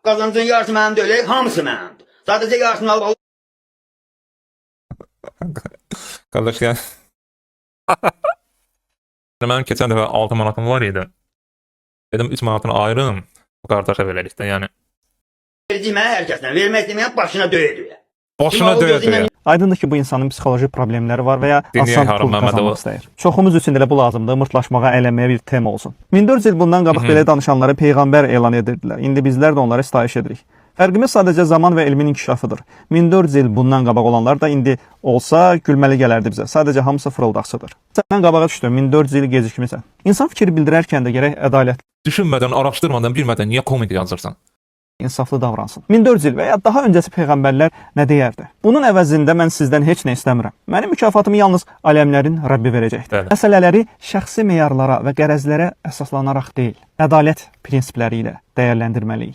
Qazancın yarısı mənim deyil, hamısı mənimdir. Sadəcə yarısını alıb Kardeş yani. Benim geçen defa 6 manatım var idi. Dedim 3 manatını ayırım. Kardeşe verelikte yani. verəcək mənə hər kəsdən. Vermək deməyən başına döyə. Boşuna dövdü ya. Aydındır ki, bu insanın psixoloji problemləri var və ya Dünya asan Harun pul Məmmədov. qazanmaq istəyir. Çoxumuz üçün də bu lazımdır, mırtlaşmağa, əylənməyə bir tema olsun. 1400 il bundan qabaq belə danışanları peyğəmbər elan edirdilər. İndi bizlər də onlara sitayiş edirik. Fərqimiz sadəcə zaman və elmin inkişafıdır. 1400 il bundan qabaq olanlar da indi olsa gülməli gələrdi bizə. Sadəcə hamısı fırıldaqçıdır. Səndən qabağa düşdüm, 1400 il gecikmisən. İnsan fikir bildirərkən də gərək ədalət, Düşünmeden, araştırmadan, bilmeden niye komedi yazırsan? insaflı davransın. 1400 il və ya daha öncəsi peyğəmbərlər nə deyərdi? Bunun əvəzində mən sizdən heç nə istəmirəm. Mənim mükafatımı yalnız aləmlərin Rəbbi verəcəkdir. Bəli. Məsələləri şəxsi meyarlara və qərəzlərə əsaslanaraq deyil, ədalət prinsipləri ilə dəyərləndirməliyik.